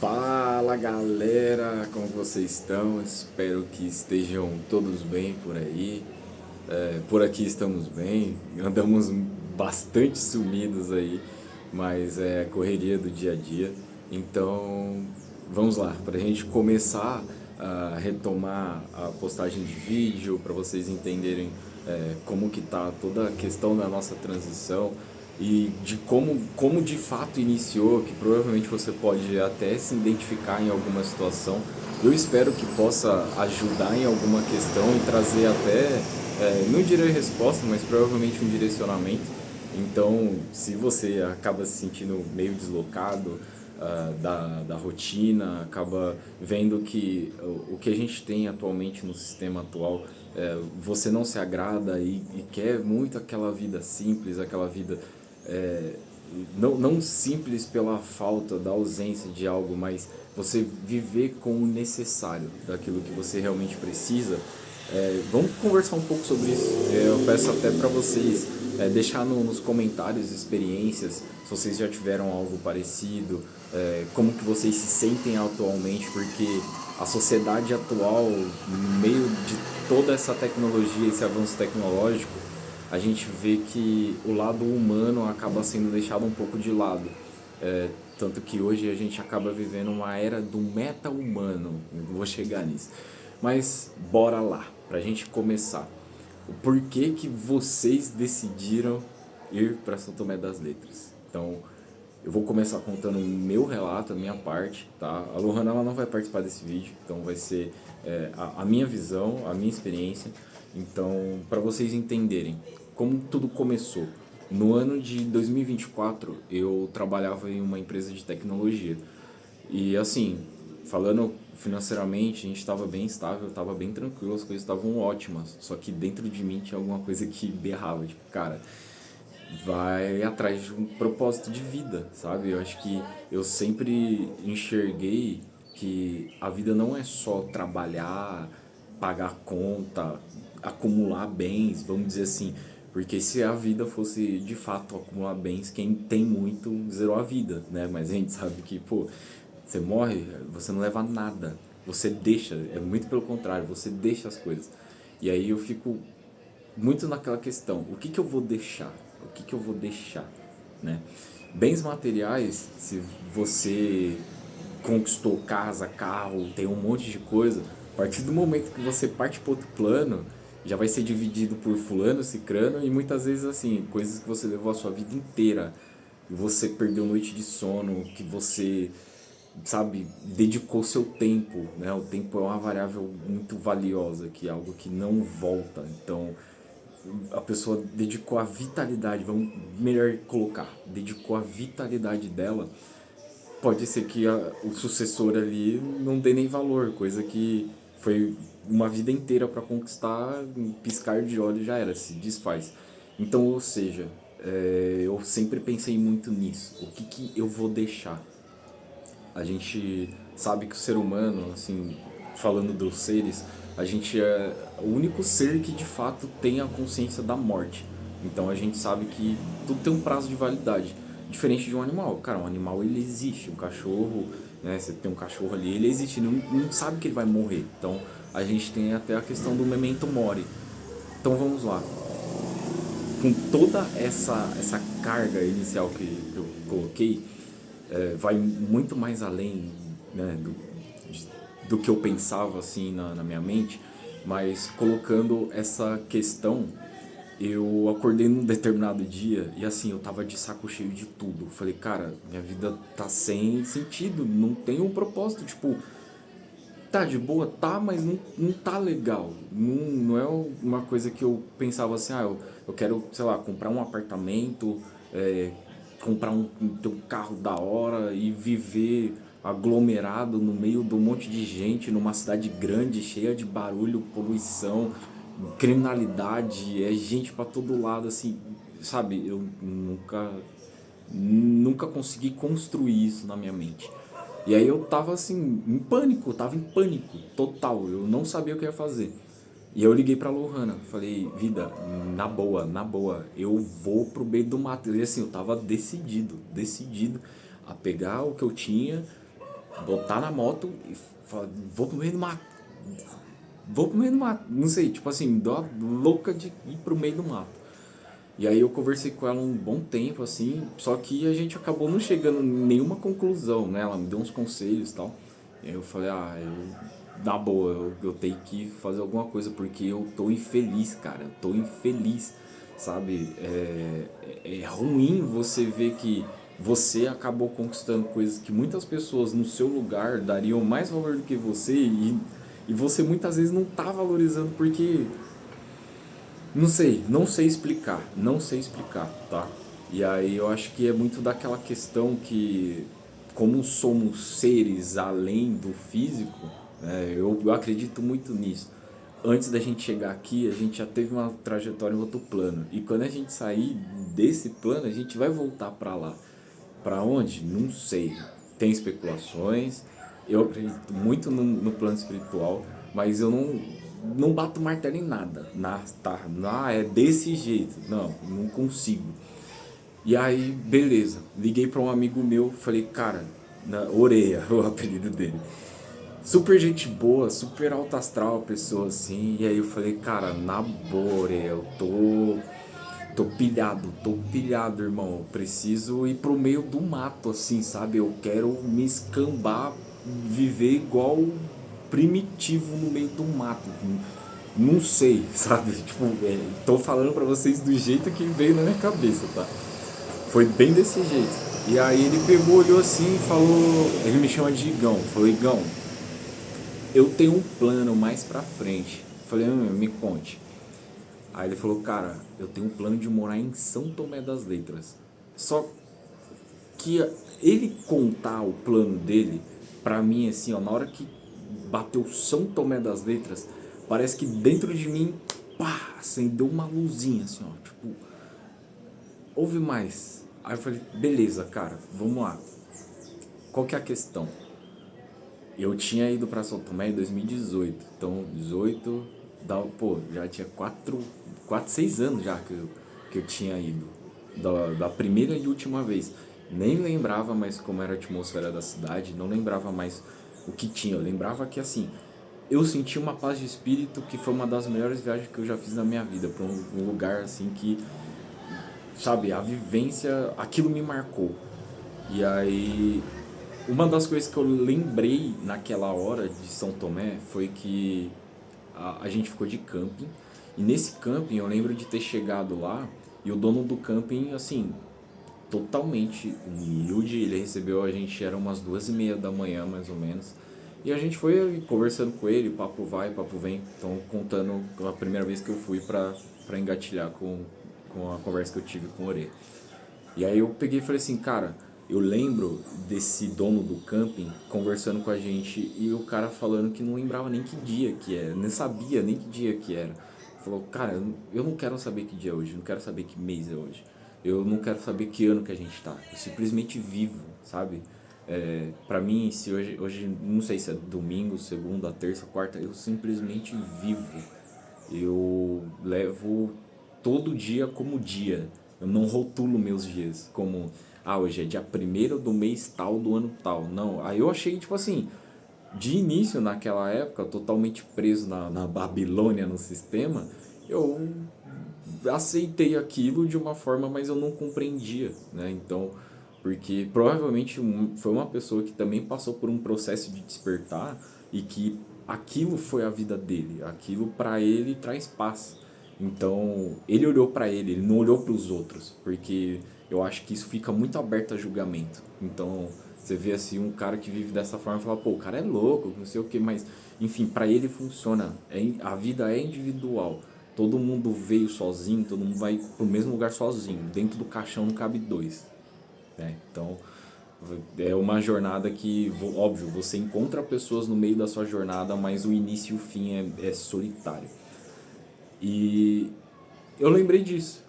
Fala galera, como vocês estão? Espero que estejam todos bem por aí. Por aqui estamos bem, andamos bastante sumidos aí, mas é a correria do dia a dia. Então vamos lá, para a gente começar a retomar a postagem de vídeo, para vocês entenderem como que tá toda a questão da nossa transição e de como de fato iniciou, que provavelmente você pode até se identificar em alguma situação. Eu espero que possa ajudar em alguma questão e trazer até, não direi resposta, mas provavelmente um direcionamento. Então, se você acaba se sentindo meio deslocado da rotina, acaba vendo que o que a gente tem atualmente no sistema atual, você não se agrada e quer muito aquela vida simples, aquela vida é, não simples pela falta, da ausência de algo, mas você viver com o necessário daquilo que você realmente precisa. Vamos conversar um pouco sobre isso. Eu peço até para vocês deixar nos comentários experiências, se vocês já tiveram algo parecido, como que vocês se sentem atualmente, porque a sociedade atual, no meio de toda essa tecnologia, esse avanço tecnológico, a gente vê que o lado humano acaba sendo deixado um pouco de lado. Tanto que hoje a gente acaba vivendo uma era do meta-humano. Vou chegar nisso. Mas bora lá, pra gente começar. O porquê que vocês decidiram ir para São Tomé das Letras? Então, eu vou começar contando o meu relato, a minha parte, tá? A Lohana ela não vai participar desse vídeo, então vai ser a minha visão, a minha experiência. Então, para vocês entenderem como tudo começou. No ano de 2024, eu trabalhava em uma empresa de tecnologia. E assim, falando financeiramente, a gente estava bem estável, estava bem tranquilo, as coisas estavam ótimas. Só que dentro de mim tinha alguma coisa que berrava, tipo, cara, vai atrás de um propósito de vida, sabe? Eu acho que eu sempre enxerguei que a vida não é só trabalhar, pagar conta, acumular bens, vamos dizer assim. Porque se a vida fosse de fato acumular bens, quem tem muito zerou a vida, né? Mas a gente sabe que, pô, você morre, você não leva nada. Você deixa, é muito pelo contrário, você deixa as coisas. E aí eu fico muito naquela questão, o que que eu vou deixar? O que que eu vou deixar, né? Bens materiais, se você conquistou casa, carro, tem um monte de coisa, a partir do momento que você parte para outro plano, já vai ser dividido por fulano, cicrano e muitas vezes assim, coisas que você levou a sua vida inteira, que você perdeu noite de sono, que você, sabe, dedicou seu tempo, né? O tempo é uma variável muito valiosa, que é algo que não volta. Então, a pessoa dedicou a vitalidade, vamos melhor colocar, dedicou a vitalidade dela, pode ser que o sucessor ali não dê nem valor, coisa que foi uma vida inteira para conquistar, um piscar de olhos já era, se desfaz. Então, ou seja, eu sempre pensei muito nisso, o que que eu vou deixar? A gente sabe que o ser humano, assim, falando dos seres, a gente é o único ser que de fato tem a consciência da morte. Então a gente sabe que tudo tem um prazo de validade, diferente de um animal. Cara, um animal ele existe, um cachorro, né? Você tem um cachorro ali, ele existe, não sabe que ele vai morrer. Então a gente tem até a questão do memento mori. Então vamos lá, com toda essa carga inicial que eu coloquei, vai muito mais além, né, do que eu pensava assim na minha mente, mas colocando essa questão, eu acordei num determinado dia e assim, eu tava de saco cheio de tudo. Falei, cara, minha vida tá sem sentido, não tem um propósito, tipo, tá de boa, tá, mas não tá legal. Não é uma coisa que eu pensava assim, eu quero, sei lá, comprar um apartamento, comprar ter um carro da hora e viver aglomerado no meio de um monte de gente, numa cidade grande, cheia de barulho, poluição, criminalidade, é gente pra todo lado, assim, sabe? Eu nunca consegui construir isso na minha mente. E aí eu tava assim, em pânico, tava em pânico total, eu não sabia o que ia fazer. E eu liguei pra Lohana, falei, vida, na boa, eu vou pro meio do mato. E assim, eu tava decidido a pegar o que eu tinha botar na moto e falar, vou pro meio do mato. Vou pro meio do mato. Não sei, tipo assim, dou a louca de ir pro meio do mato. E aí eu conversei com ela um bom tempo, assim, só que a gente acabou não chegando em nenhuma conclusão, né? Ela me deu uns conselhos e tal. E aí eu falei, na boa, eu tenho que fazer alguma coisa, porque eu tô infeliz, cara. Eu tô infeliz, sabe? É ruim você ver que você acabou conquistando coisas que muitas pessoas no seu lugar dariam mais valor do que você e você muitas vezes não tá valorizando porque não sei explicar, não sei explicar, tá? E aí eu acho que é muito daquela questão que, como somos seres além do físico, né, eu acredito muito nisso. Antes da gente chegar aqui, a gente já teve uma trajetória em outro plano. E quando a gente sair desse plano, a gente vai voltar para lá. Para onde? Não sei. Tem especulações. Eu acredito muito no plano espiritual, mas eu não bato martelo em nada. É desse jeito. Não consigo. E aí, beleza. Liguei para um amigo meu, falei, cara, Oreia, o apelido dele. Super gente boa, super alto astral, pessoa assim. E aí eu falei, cara, na boa, Oreia, eu tô pilhado, irmão. Eu preciso ir pro meio do mato, assim, sabe? Eu quero me escambar, viver igual primitivo no meio do mato. Não sei, sabe? Tipo, tô falando pra vocês do jeito que veio na minha cabeça, tá? Foi bem desse jeito. E aí ele pegou, olhou assim e falou. Ele me chama de Igão. Falou, Igão, eu tenho um plano mais pra frente. Falei, me conte. Aí ele falou, cara, eu tenho um plano de morar em São Tomé das Letras. Só que ele contar o plano dele, pra mim, assim, ó, na hora que bateu São Tomé das Letras, parece que dentro de mim, pá, acendeu uma luzinha, assim, ó, tipo, ouve mais. Aí eu falei, beleza, cara, vamos lá. Qual que é a questão? Eu tinha ido pra São Tomé em 2018, então 18, pô, já tinha 6 anos já que eu tinha ido, da primeira e última vez. Nem lembrava mais como era a atmosfera da cidade, não lembrava mais o que tinha. Eu lembrava que, assim, eu senti uma paz de espírito que foi uma das melhores viagens que eu já fiz na minha vida, pra um lugar, assim, que, sabe, a vivência, aquilo me marcou. E aí, uma das coisas que eu lembrei naquela hora de São Tomé foi que a gente ficou de camping. E nesse camping eu lembro de ter chegado lá e o dono do camping, assim, totalmente humilde. Ele recebeu a gente, era umas 2:30 da manhã mais ou menos. E a gente foi conversando com ele, papo vai, papo vem. Então, contando a primeira vez que eu fui pra engatilhar com a conversa que eu tive com o Orê. E aí eu peguei e falei assim, cara, eu lembro desse dono do camping conversando com a gente e o cara falando que não lembrava nem que dia que era, nem sabia nem que dia que era. Falou, cara, eu não quero saber que dia é hoje, eu não quero saber que mês é hoje, eu não quero saber que ano que a gente tá, eu simplesmente vivo, sabe? Pra mim, se hoje, não sei se é domingo, segunda, terça, quarta, eu simplesmente vivo. Eu levo todo dia como dia. Eu não rotulo meus dias como, hoje é dia primeiro do mês tal, do ano tal. Não, aí eu achei, tipo assim, de início naquela época, totalmente preso na Babilônia, no sistema, eu aceitei aquilo de uma forma, mas eu não compreendia, né? Então, porque provavelmente foi uma pessoa que também passou por um processo de despertar e que aquilo foi a vida dele, aquilo para ele traz paz. Então, ele olhou para ele não olhou para os outros, porque eu acho que isso fica muito aberto a julgamento. Então, você vê assim um cara que vive dessa forma e fala, pô, o cara é louco, não sei o que, mas enfim, para ele funciona. A vida é individual. Todo mundo veio sozinho, todo mundo vai pro mesmo lugar sozinho. Dentro do caixão não cabe dois, né? Então, é uma jornada que, óbvio, você encontra pessoas no meio da sua jornada, mas o início e o fim é solitário. E eu lembrei disso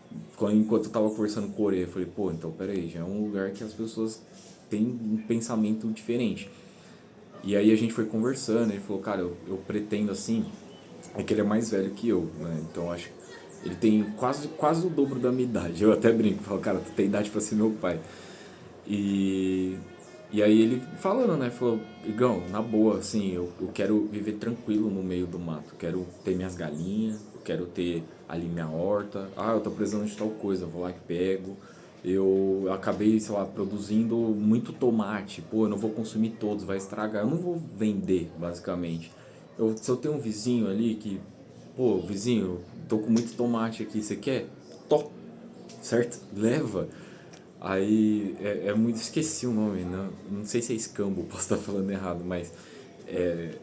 enquanto eu tava conversando com o Orê. Eu falei, pô, então peraí, já é um lugar que as pessoas têm um pensamento diferente. E aí a gente foi conversando, ele falou, cara, eu pretendo assim, é que ele é mais velho que eu, né? Então acho que ele tem quase o dobro da minha idade. Eu até brinco, falo, cara, tu tem idade pra ser meu pai. E, E aí ele falando, né? Falou, Igão, na boa, assim, eu quero viver tranquilo no meio do mato. Quero ter minhas galinhas, eu quero ter ali minha horta. Ah, eu tô precisando de tal coisa, eu vou lá e pego. Eu acabei, sei lá, produzindo muito tomate. Pô, eu não vou consumir todos, vai estragar. Eu não vou vender, basicamente. Se eu tenho um vizinho ali que, pô, vizinho, tô com muito tomate aqui, você quer? Tó, certo? Leva. Aí é muito. Esqueci o nome, não sei se é escambo, posso estar falando errado, mas é,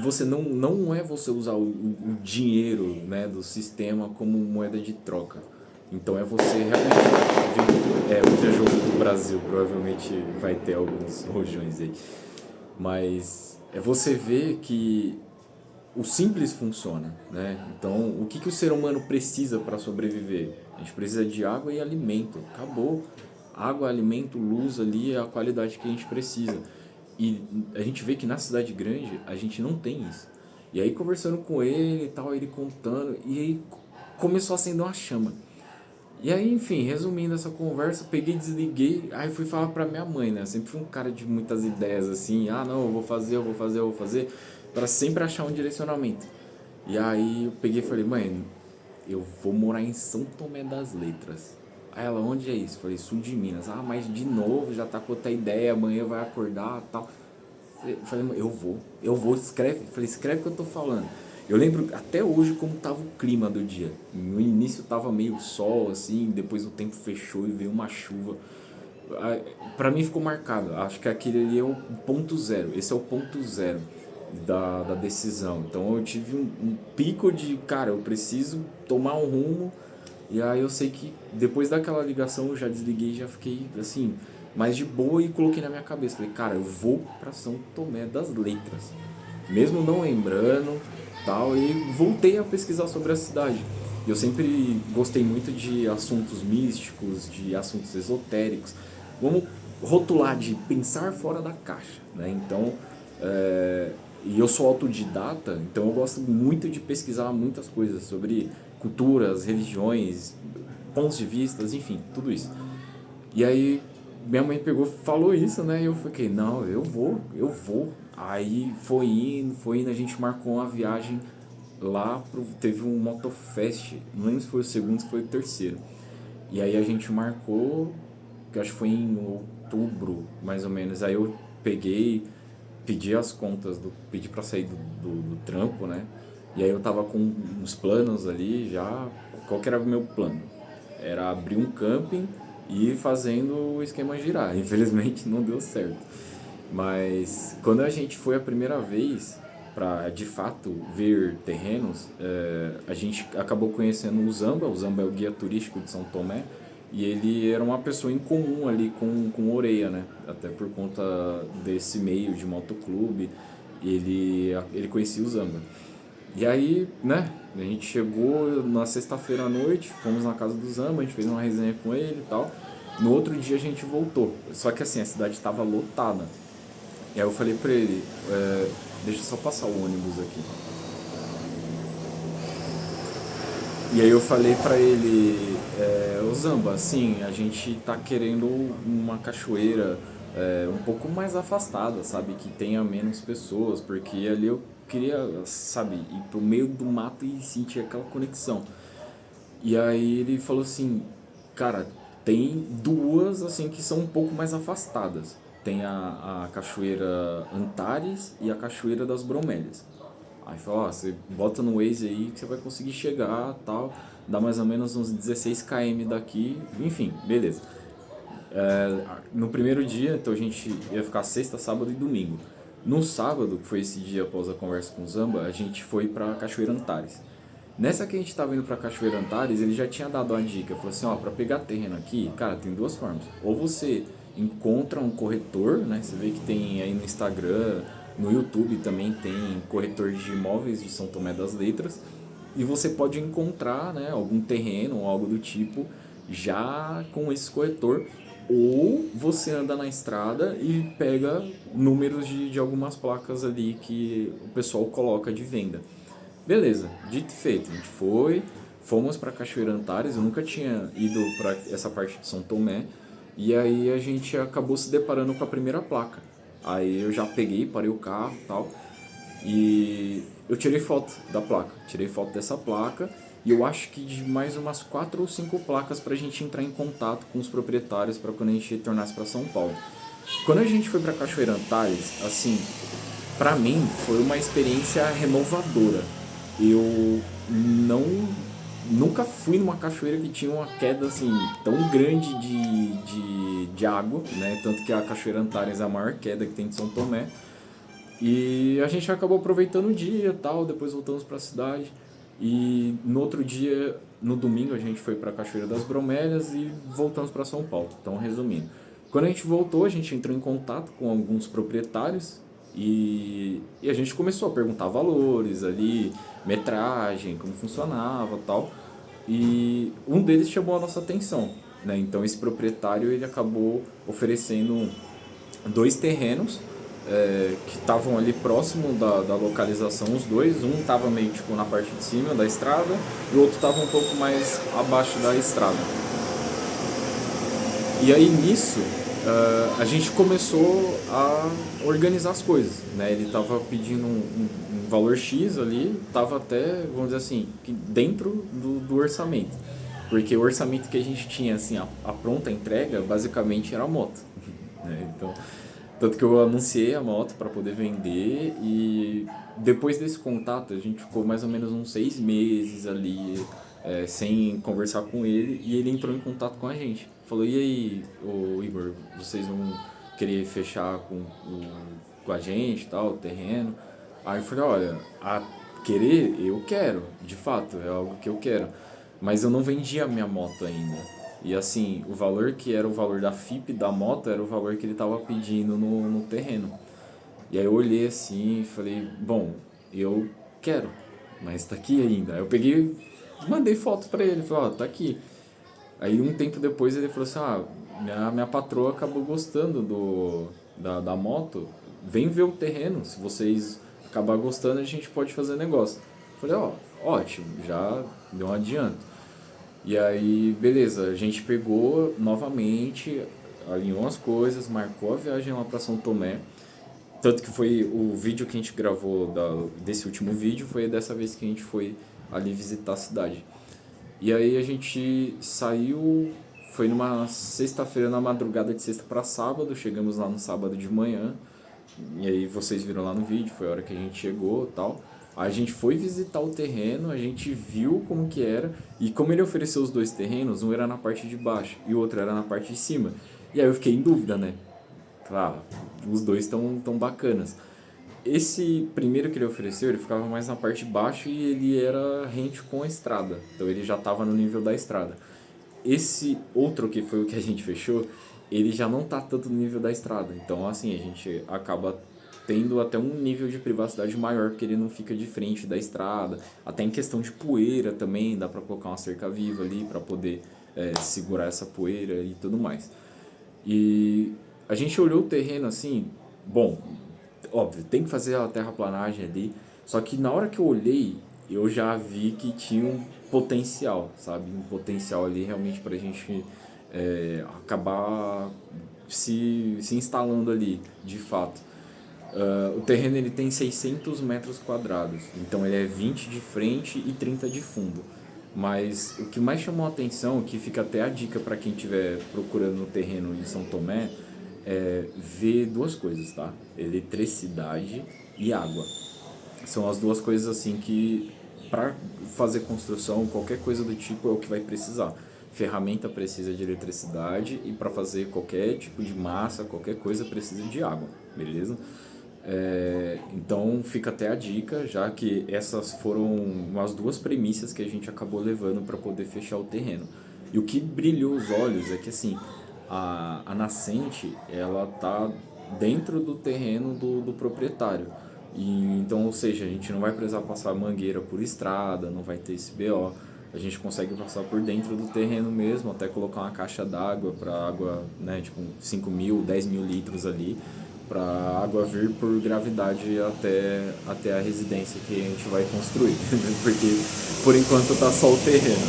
você não é você usar o dinheiro, né, do sistema como moeda de troca. Então é você realmente. O que é jogo do Brasil, provavelmente vai ter alguns rojões aí. Mas é você ver que o simples funciona, né? Então, o que o ser humano precisa para sobreviver? A gente precisa de água e alimento. Acabou. Água, alimento, luz ali é a qualidade que a gente precisa. E a gente vê que na cidade grande a gente não tem isso. E aí conversando com ele e tal, ele contando, e aí começou a acender uma chama. E aí, enfim, resumindo essa conversa, peguei, desliguei, aí fui falar pra minha mãe, né? Eu sempre fui um cara de muitas ideias assim, ah, não, eu vou fazer, eu vou fazer, eu vou fazer, para sempre achar um direcionamento. E aí eu peguei e falei, mãe, eu vou morar em São Tomé das Letras. Aí ela, onde é isso? Eu falei, sul de Minas. Ah, mas de novo, já tá com outra ideia, amanhã vai acordar e tal. Eu falei, eu vou, escreve. Eu falei, escreve o que eu tô falando. Eu lembro até hoje como tava o clima do dia. No início tava meio sol, assim, depois o tempo fechou e veio uma chuva. Pra mim ficou marcado. Acho que aquele ali é o ponto zero. Esse é o ponto zero da decisão. Então eu tive um pico de, cara, eu preciso tomar um rumo. E aí eu sei que depois daquela ligação eu já desliguei, já fiquei assim, mais de boa e coloquei na minha cabeça. Falei, cara, eu vou pra São Tomé das Letras. Mesmo não lembrando, tal, e voltei a pesquisar sobre a cidade. Eu sempre gostei muito de assuntos místicos, de assuntos esotéricos. Vamos rotular de pensar fora da caixa, né? Então, e eu sou autodidata, então eu gosto muito de pesquisar muitas coisas sobre culturas, religiões, pontos de vistas, enfim, tudo isso. E aí minha mãe pegou, falou isso, né? E eu fiquei, não, eu vou, eu vou. Aí foi indo, a gente marcou uma viagem lá teve um Motofest, não lembro se foi o segundo, se foi o terceiro. E aí a gente marcou, que acho que foi em outubro, mais ou menos. Aí eu peguei, pedi as contas, pedi pra sair do trampo, né? E aí eu tava com uns planos ali já. Qual que era o meu plano? Era abrir um camping e ir fazendo o esquema girar. Infelizmente não deu certo. Mas quando a gente foi a primeira vez para de fato ver terrenos, a gente acabou conhecendo o Zamba. O Zamba é o guia turístico de São Tomé. E ele era uma pessoa em comum ali com o Oreia, né? Até por conta desse meio de motoclube, ele conhecia o Zamba. E aí, né, a gente chegou na sexta-feira à noite, fomos na casa do Zamba, a gente fez uma resenha com ele e tal. No outro dia a gente voltou. Só que assim, a cidade estava lotada. E aí eu falei pra ele, deixa eu só passar o ônibus aqui. E aí eu falei pra ele, ô Zamba, assim, a gente tá querendo uma cachoeira um pouco mais afastada, sabe? Que tenha menos pessoas, porque ali eu queria, sabe, ir pro meio do mato e sentir aquela conexão. E aí ele falou assim, cara, tem duas assim que são um pouco mais afastadas. Tem a Cachoeira Antares e a Cachoeira das Bromélias. Aí falou, ó, você bota no Waze aí que você vai conseguir chegar, tal, dá mais ou menos uns 16 km daqui, enfim, beleza. No primeiro dia, então a gente ia ficar sexta, sábado e domingo. No sábado, que foi esse dia após a conversa com o Zamba, a gente foi pra Cachoeira Antares. Nessa que a gente tava indo pra Cachoeira Antares, ele já tinha dado uma dica. Falou assim, ó, pra pegar terreno aqui, cara, tem duas formas. Ou você encontra um corretor, né? Você vê que tem aí no Instagram, no YouTube também tem corretor de imóveis de São Tomé das Letras. E você pode encontrar, né, algum terreno ou algo do tipo já com esse corretor. Ou você anda na estrada e pega números de algumas placas ali que o pessoal coloca de venda. Beleza, dito e feito, a gente fomos para Cachoeira Antares, eu nunca tinha ido para essa parte de São Tomé. E aí a gente acabou se deparando com a primeira placa. Aí eu já peguei, parei o carro e tal. E eu tirei foto da placa. Tirei foto dessa placa. E eu acho que de mais umas 4 ou 5 placas pra gente entrar em contato com os proprietários para quando a gente retornasse para São Paulo. Quando a gente foi pra Cachoeira Antares, assim, pra mim foi uma experiência renovadora. Eu não nunca fui numa cachoeira que tinha uma queda assim tão grande de água, né? Tanto que a Cachoeira Antares é a maior queda que tem de São Tomé. E a gente acabou aproveitando o dia e tal, depois voltamos para a cidade. E no outro dia, no domingo, a gente foi para a Cachoeira das Bromélias e voltamos para São Paulo. Então, resumindo, quando a gente voltou, a gente entrou em contato com alguns proprietários e a gente começou a perguntar valores ali, metragem, como funcionava e tal. E um deles chamou a nossa atenção, né? Então, esse proprietário ele acabou oferecendo 2 terrenos que estavam ali próximo da localização, os dois. Um estava meio tipo na parte de cima da estrada e o outro estava um pouco mais abaixo da estrada. E aí nisso a gente começou a organizar as coisas, né? Ele estava pedindo um valor X ali, estava até, vamos dizer assim, dentro do orçamento. Porque o orçamento que a gente tinha, assim, a pronta entrega, basicamente era a moto. Né? Então, tanto que eu anunciei a moto para poder vender e depois desse contato a gente ficou mais ou menos uns 6 meses ali sem conversar com ele e ele entrou em contato com a gente. Falou, e aí, ô Igor, vocês vão querer fechar com a gente, tal, o terreno? Aí eu falei, olha, a querer eu quero, de fato, é algo que eu quero. Mas eu não vendi a minha moto ainda. E assim, o valor que era o valor da FIP da moto era o valor que ele estava pedindo no terreno. E aí eu olhei assim e falei, bom, eu quero, mas tá aqui ainda. Aí eu peguei, mandei foto pra ele, falei, ó, tá aqui. Aí um tempo depois ele falou assim, minha patroa acabou gostando da moto, vem ver o terreno, se vocês acabar gostando a gente pode fazer negócio. Eu falei, ó, ótimo, já deu um adianto. E aí, beleza, a gente pegou novamente, alinhou as coisas, marcou a viagem lá para São Tomé. Tanto que foi o vídeo que a gente gravou desse último vídeo, foi dessa vez que a gente foi ali visitar a cidade. E aí a gente saiu, foi numa sexta-feira, na madrugada de sexta para sábado, chegamos lá no sábado de manhã. E aí vocês viram lá no vídeo, foi a hora que a gente chegou e tal. A gente foi visitar o terreno, a gente viu como que era. E como ele ofereceu os 2 terrenos, um era na parte de baixo e o outro era na parte de cima. E aí eu fiquei em dúvida, né? Claro, os dois tão bacanas. Esse primeiro que ele ofereceu, ele ficava mais na parte de baixo e ele era rente com a estrada. Então ele já estava no nível da estrada. Esse outro que foi o que a gente fechou, ele já não tá tanto no nível da estrada. Então, assim, a gente acaba tendo até um nível de privacidade maior, porque ele não fica de frente da estrada. Até em questão de poeira também, dá para colocar uma cerca viva ali para poder segurar essa poeira e tudo mais. E a gente olhou o terreno assim, bom, óbvio, tem que fazer a terraplanagem ali, só que na hora que eu olhei, eu já vi que tinha um potencial, sabe? Um potencial ali realmente pra gente acabar se instalando ali, de fato. O terreno ele tem 600 metros quadrados, então ele é 20 de frente e 30 de fundo. Mas o que mais chamou a atenção, que fica até a dica para quem estiver procurando no terreno em São Tomé, é ver 2 coisas, tá? Eletricidade e água. São as 2 coisas assim que para fazer construção, qualquer coisa do tipo é o que vai precisar. Ferramenta precisa de eletricidade e para fazer qualquer tipo de massa, qualquer coisa precisa de água, beleza? Então fica até a dica, já que essas foram as 2 premissas que a gente acabou levando para poder fechar o terreno. E o que brilhou os olhos é que assim, a nascente ela tá dentro do terreno do proprietário. E, então, ou seja, a gente não vai precisar passar mangueira por estrada, não vai ter esse BO. A gente consegue passar por dentro do terreno mesmo, até colocar uma caixa d'água para água, né, tipo 5 mil, 10 mil litros ali, para a água vir por gravidade até a residência que a gente vai construir. Porque por enquanto tá só o terreno.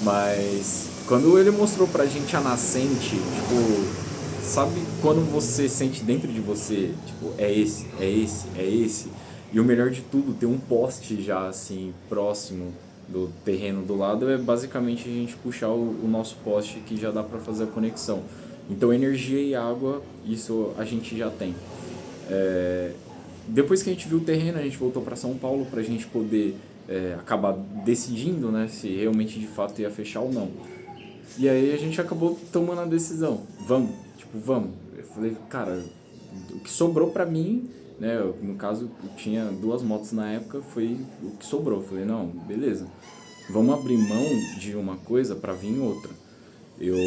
Mas Quando ele mostrou pra gente a nascente, tipo, sabe quando você sente dentro de você, tipo, é esse, é esse, é esse. E o melhor de tudo, ter um poste já assim próximo do terreno do lado é basicamente a gente puxar o nosso poste que já dá pra fazer a conexão. Então energia e água, isso a gente já tem. Depois que a gente viu o terreno, a gente voltou para São Paulo para a gente poder acabar decidindo, né, se realmente de fato ia fechar ou não. E aí a gente acabou tomando a decisão. Vamos, tipo, vamos. Eu falei, cara, o que sobrou pra mim, né? No caso, eu tinha duas motos na época, foi o que sobrou. Eu falei, não, beleza. Vamos abrir mão de uma coisa pra vir outra. Eu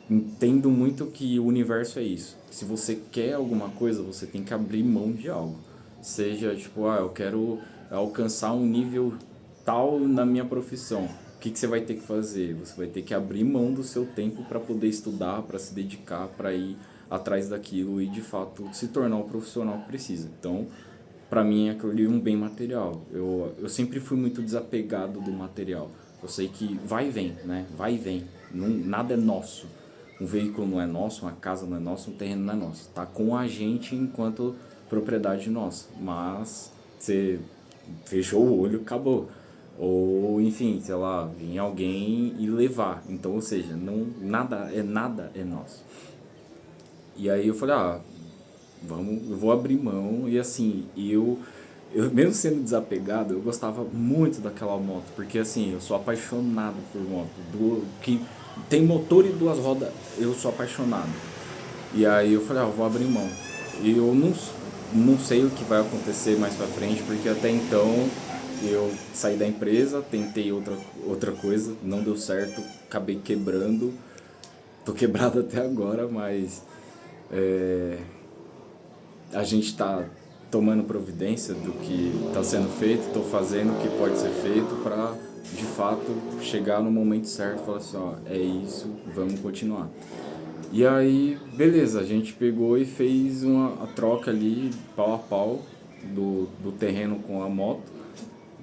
entendo muito que o universo é isso. Se você quer alguma coisa, você tem que abrir mão de algo. Seja tipo, eu quero alcançar um nível tal na minha profissão. O que você vai ter que fazer? Você vai ter que abrir mão do seu tempo para poder estudar, para se dedicar, para ir atrás daquilo e de fato se tornar o profissional que precisa. Então, para mim é aquilo um bem material. Eu sempre fui muito desapegado do material. Eu sei que vai e vem, né? Vai e vem. Não, nada é nosso. Um veículo não é nosso, uma casa não é nossa, um terreno não é nosso. Tá com a gente enquanto propriedade nossa. Mas você fechou o olho, acabou. Ou, enfim, sei lá, vir alguém e levar. Então, ou seja, não, nada é nosso. E aí eu falei, vamos, eu vou abrir mão. E assim, eu mesmo sendo desapegado, eu gostava muito daquela moto, porque assim, eu sou apaixonado por moto, do que tem motor e duas rodas, eu sou apaixonado. E aí eu falei, eu vou abrir mão. E eu não sei o que vai acontecer mais pra frente, porque até então eu saí da empresa, tentei outra coisa, não deu certo, acabei quebrando. Tô quebrado até agora, mas a gente está tomando providência do que está sendo feito, estou fazendo o que pode ser feito para, de fato, chegar no momento certo e falar assim, é isso, vamos continuar. E aí, beleza, a gente pegou e fez a troca ali, pau a pau, do terreno com a moto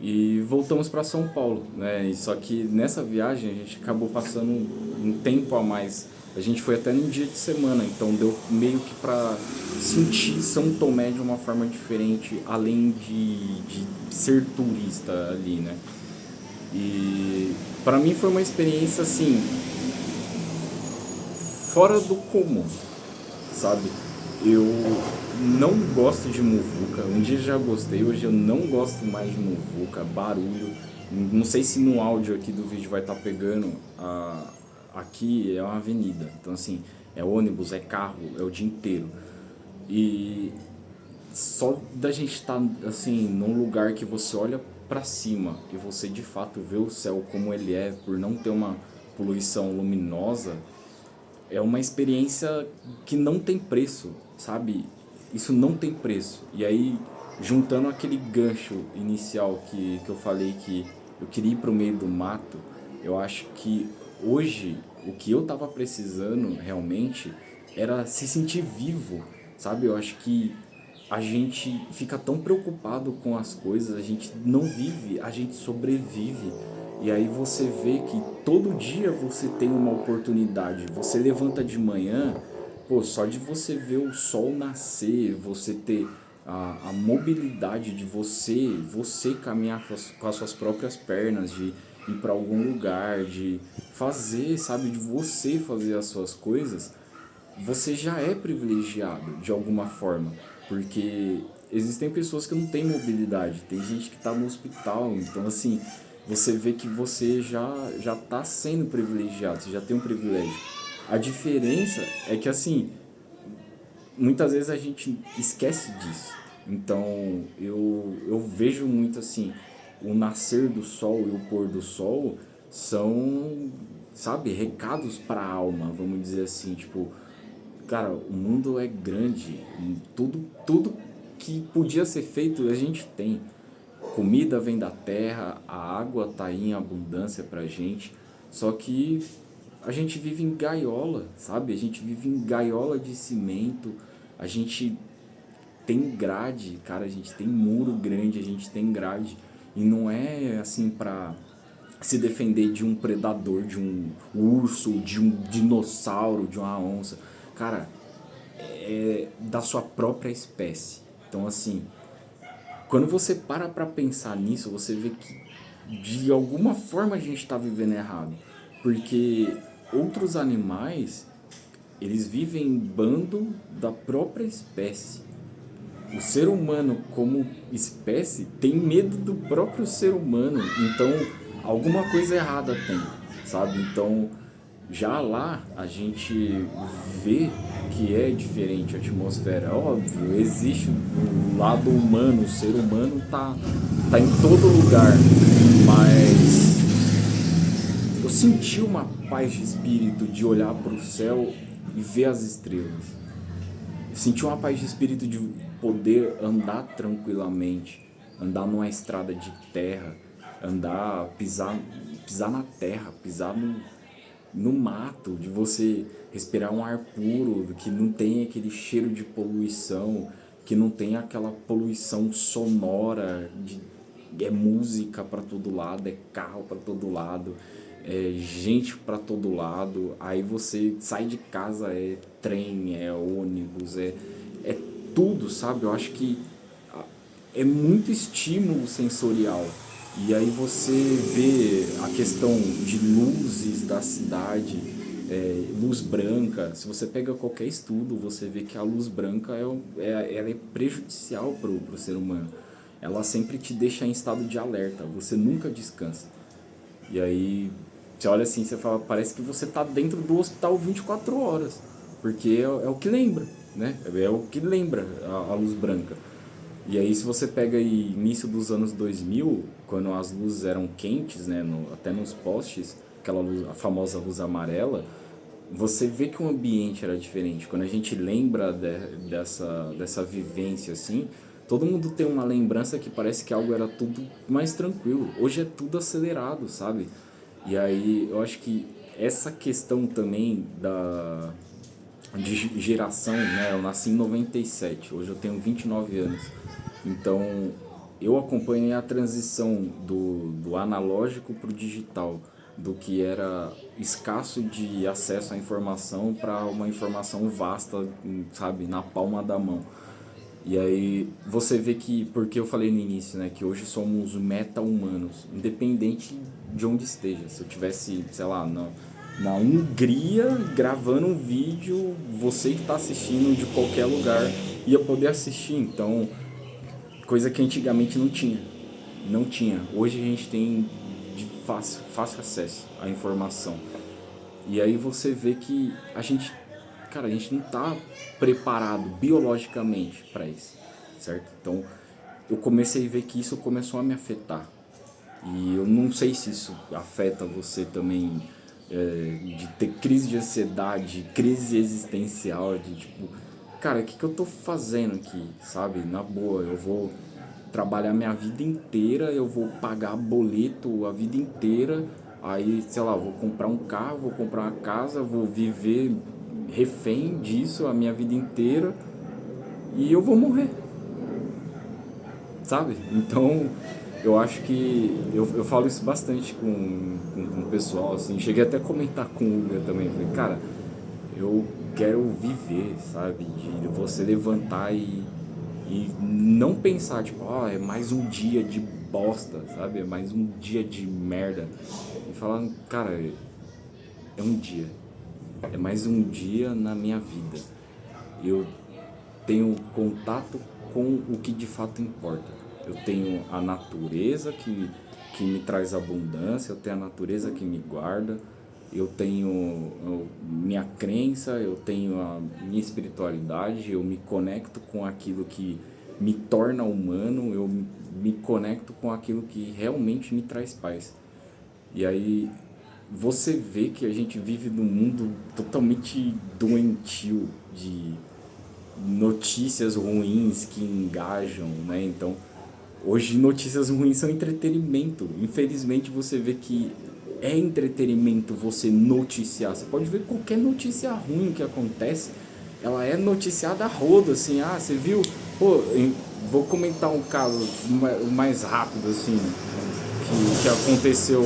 e voltamos para São Paulo, né? E só que nessa viagem a gente acabou passando um tempo a mais. A gente foi até num dia de semana, então deu meio que para sentir São Tomé de uma forma diferente, além de ser turista ali, né? E para mim foi uma experiência assim fora do comum, sabe? Eu não gosto de muvuca. Um dia já gostei, hoje eu não gosto mais de muvuca, barulho. Não sei se no áudio aqui do vídeo vai estar pegando. Aqui é uma avenida, então assim, é ônibus, é carro, é o dia inteiro. E só da gente estar assim num lugar que você olha para cima e você de fato vê o céu como ele é, por não ter uma poluição luminosa, é uma experiência que não tem preço, sabe? Isso não tem preço. E aí, juntando aquele gancho inicial que eu falei que eu queria ir para o meio do mato, eu acho que hoje o que eu tava precisando realmente era se sentir vivo, sabe? Eu acho que a gente fica tão preocupado com as coisas, a gente não vive, a gente sobrevive. E aí você vê que todo dia você tem uma oportunidade. Você levanta de manhã, pô, só de você ver o sol nascer, você ter a mobilidade de você caminhar com as suas próprias pernas, de ir para algum lugar, de fazer, sabe, de você fazer as suas coisas, você já é privilegiado de alguma forma, porque existem pessoas que não têm mobilidade, tem gente que está no hospital, então assim, você vê que você já está sendo privilegiado, você já tem um privilégio. A diferença é que assim, muitas vezes a gente esquece disso. Então eu vejo muito assim, o nascer do sol e o pôr do sol são, sabe, recados para a alma, vamos dizer assim, tipo, cara, o mundo é grande, e tudo que podia ser feito a gente tem. Comida vem da terra, a água tá aí em abundância pra gente, só que a gente vive em gaiola, sabe? A gente vive em gaiola de cimento, a gente tem grade, cara, a gente tem muro grande, a gente tem grade, e não é assim pra se defender de um predador, de um urso, de um dinossauro, de uma onça. Cara, é da sua própria espécie. Então, assim, quando você para pra pensar nisso, você vê que de alguma forma a gente está vivendo errado. Porque outros animais, eles vivem em bando da própria espécie. O ser humano, como espécie, tem medo do próprio ser humano. Então, alguma coisa errada tem, sabe? Então, já lá a gente vê que é diferente a atmosfera. É óbvio, existe o lado humano, o ser humano tá em todo lugar, mas eu senti uma paz de espírito de olhar para o céu e ver as estrelas. Senti uma paz de espírito de poder andar tranquilamente, andar numa estrada de terra, andar, pisar na terra, pisar no mato, de você respirar um ar puro, que não tem aquele cheiro de poluição, que não tem aquela poluição sonora, é música para todo lado, é carro para todo lado, é gente para todo lado. Aí você sai de casa, é trem, é ônibus, é tudo, sabe? Eu acho que é muito estímulo sensorial. E aí você vê a questão de luzes da cidade, luz branca. Se você pega qualquer estudo, você vê que a luz branca ela é prejudicial para o ser humano. Ela sempre te deixa em estado de alerta, você nunca descansa. E aí você olha assim, você fala, parece que você está dentro do hospital 24 horas, porque é o que lembra, né? É o que lembra a luz branca. E aí se você pega aí início dos anos 2000, quando as luzes eram quentes, né, até nos postes, aquela luz, a famosa luz amarela, você vê que o ambiente era diferente. Quando a gente lembra dessa vivência assim, todo mundo tem uma lembrança que parece que algo era tudo mais tranquilo. Hoje é tudo acelerado, sabe? E aí eu acho que essa questão também de geração, né? Eu nasci em 97, hoje eu tenho 29 anos. Então, eu acompanhei a transição do analógico para o digital, do que era escasso de acesso à informação para uma informação vasta, sabe, na palma da mão. E aí você vê que, porque eu falei no início, né, que hoje somos meta-humanos, independente de onde esteja. Se eu tivesse, sei lá, na Hungria gravando um vídeo, você que está assistindo de qualquer lugar ia poder assistir. Então, coisa que antigamente não tinha. Não tinha. Hoje a gente tem de fácil acesso à informação. E aí você vê que cara, a gente não tá preparado biologicamente para isso, certo? Então, eu comecei a ver que isso começou a me afetar. E eu não sei se isso afeta você também, de ter crise de ansiedade, crise existencial, de tipo, cara, o que eu tô fazendo aqui, sabe? Na boa, eu vou trabalhar minha vida inteira, eu vou pagar boleto a vida inteira, aí, sei lá, vou comprar um carro, vou comprar uma casa, vou viver refém disso a minha vida inteira e eu vou morrer, sabe? Então, eu acho que eu falo isso bastante com o pessoal, assim, cheguei até a comentar com o Hugo também, falei, cara, eu quero viver, sabe? De você levantar e não pensar, tipo, ó, é mais um dia de bosta, sabe? É mais um dia de merda. E falar, cara, é um dia. É mais um dia na minha vida. Eu tenho contato com o que de fato importa. Eu tenho a natureza que me traz abundância, eu tenho a natureza que me guarda, eu tenho minha crença, eu tenho a minha espiritualidade, eu me conecto com aquilo que me torna humano, eu me conecto com aquilo que realmente me traz paz. E aí você vê que a gente vive num mundo totalmente doentio de notícias ruins que engajam, né? Então, hoje notícias ruins são entretenimento. Infelizmente você vê que é entretenimento você noticiar. Você pode ver qualquer notícia ruim que acontece, ela é noticiada a rodo, assim, ah, você viu? Pô, vou comentar um caso mais rápido, assim, que aconteceu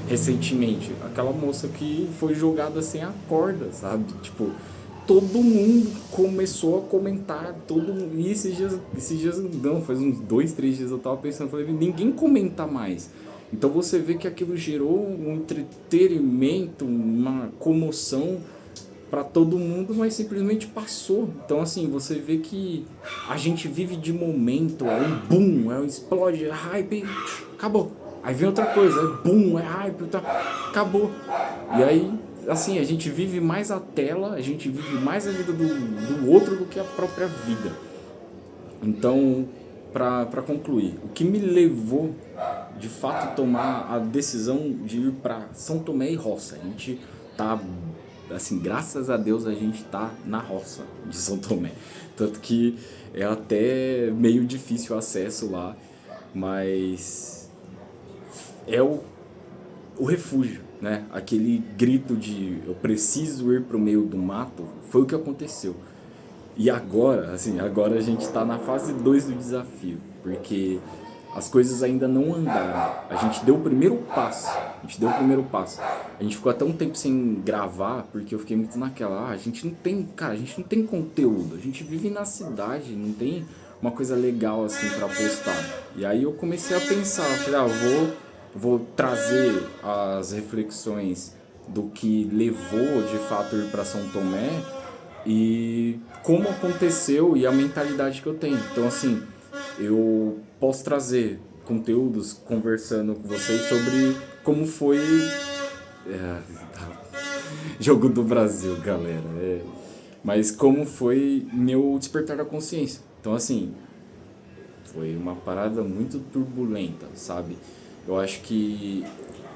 recentemente. Aquela moça que foi jogada sem a corda, sabe? Tipo, todo mundo começou a comentar, todo mundo. E esses dias não, faz uns 2, 3 dias eu tava pensando, falei, ninguém comenta mais. Então você vê que aquilo gerou um entretenimento, uma comoção para todo mundo, mas simplesmente passou. Então assim, você vê que a gente vive de momento, é um boom, é um explode, é hype, acabou. Aí vem outra coisa, é boom, é hype, tá, acabou. E aí, assim, a gente vive mais a tela, a gente vive mais a vida do outro do que a própria vida. Então, para concluir, o que me levou de fato a tomar a decisão de ir para São Tomé e Roça? A gente tá, assim, graças a Deus a gente tá na roça de São Tomé. Tanto que é até meio difícil o acesso lá, mas é o refúgio, né? Aquele grito de eu preciso ir pro meio do mato, foi o que aconteceu. E agora, assim, agora a gente está na fase 2 do desafio, porque as coisas ainda não andaram. A gente deu o primeiro passo, a gente ficou até um tempo sem gravar, porque eu fiquei muito naquela, a gente não tem, cara, a gente não tem conteúdo, a gente vive na cidade, não tem uma coisa legal assim para postar. E aí eu comecei a pensar, falei, vou trazer as reflexões do que levou de fato ir para São Tomé e como aconteceu e a mentalidade que eu tenho. Então assim, eu posso trazer conteúdos conversando com vocês sobre como foi jogo do Brasil, galera. Mas como foi meu despertar da consciência. Então assim, foi uma parada muito turbulenta, sabe? Eu acho que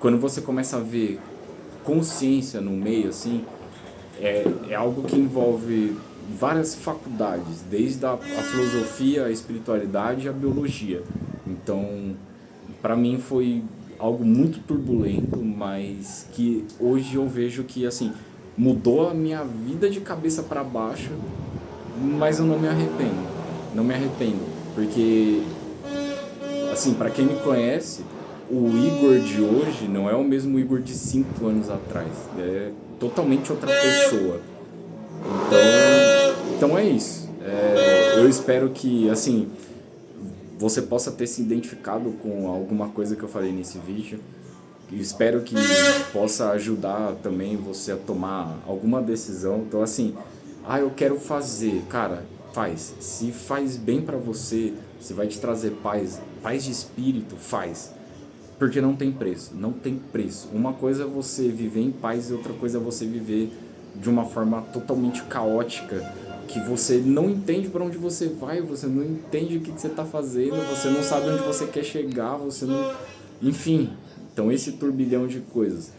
quando você começa a ver consciência no meio, assim, é algo que envolve várias faculdades, desde a filosofia, a espiritualidade e a biologia. Então, para mim foi algo muito turbulento, mas que hoje eu vejo que, assim, mudou a minha vida de cabeça para baixo, mas eu não me arrependo. Não me arrependo, porque, assim, para quem me conhece, o Igor de hoje não é o mesmo Igor de 5 anos atrás. É totalmente outra pessoa. Então é isso. Eu espero que, assim, você possa ter se identificado com alguma coisa que eu falei nesse vídeo. E espero que possa ajudar também você a tomar alguma decisão. Então, assim, eu quero fazer. Cara, faz. Se faz bem pra você, se vai te trazer paz de espírito, faz. Porque não tem preço, não tem preço. Uma coisa é você viver em paz e outra coisa é você viver de uma forma totalmente caótica, que você não entende para onde você vai, você não entende o que você está fazendo, você não sabe onde você quer chegar, você não... Enfim, então esse turbilhão de coisas.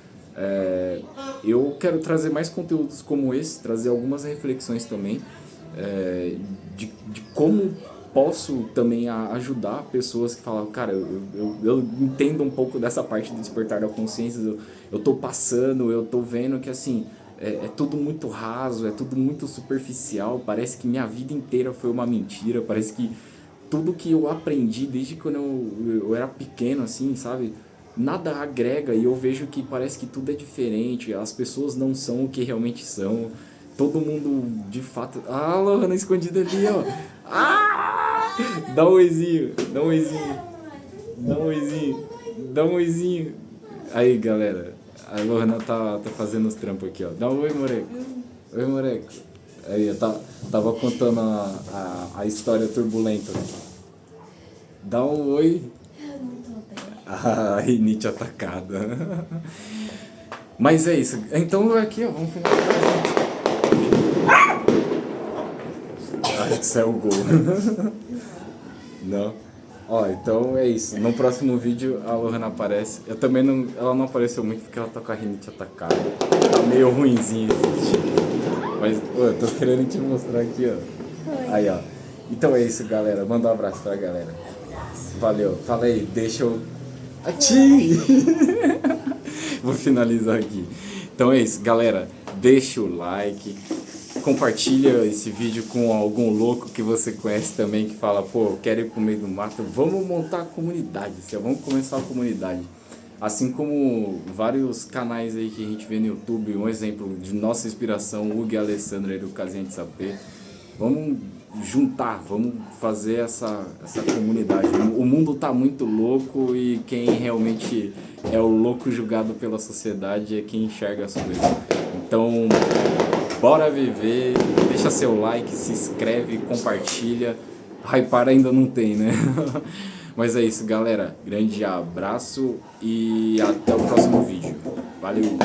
Eu quero trazer mais conteúdos como esse, trazer algumas reflexões também, de como posso também ajudar pessoas que falam, cara, eu entendo um pouco dessa parte do despertar da consciência, eu tô passando, eu tô vendo que assim, é tudo muito raso, é tudo muito superficial, parece que minha vida inteira foi uma mentira, parece que tudo que eu aprendi desde quando eu era pequeno, assim, sabe, nada agrega e eu vejo que parece que tudo é diferente, as pessoas não são o que realmente são, todo mundo de fato... Ah, Lohana escondida ali, ó. Dá um oizinho, dá um oizinho, dá um oizinho, dá um oizinho. Aí, galera, a Lohana tá fazendo os trampos aqui, ó. Dá um oi, moleque. Oi, moleque. Aí, eu tava contando a história turbulenta. Dá um oi. A rinite atacada. Mas é isso. Então, aqui, ó, vamos finalizar. Isso é o gol. Não. Ó, então é isso. No próximo vídeo a Lohana aparece. Eu também não. Ela não apareceu muito porque ela tá com a rinite atacada. Tá meio ruinzinho esse tipo. Mas, eu tô querendo te mostrar aqui, ó. Aí, ó. Então é isso, galera. Manda um abraço pra galera. Valeu. Fala aí, deixa eu. Ati! Vou finalizar aqui. Então é isso, galera. Deixa o like. compartilha esse vídeo com algum louco que você conhece também, que fala, pô, eu quero ir pro meio do mato, vamos montar a comunidade, vamos começar a comunidade. Assim como vários canais aí que a gente vê no YouTube, um exemplo de nossa inspiração, o Hugo e Alessandro aí do Casinha de Sapê. Vamos juntar, vamos fazer essa comunidade. O mundo tá muito louco e quem realmente é o louco julgado pela sociedade é quem enxerga as coisas. Então, bora viver, deixa seu like, se inscreve, compartilha. Hypar ainda não tem, né? Mas é isso, galera. Grande abraço e até o próximo vídeo. Valeu!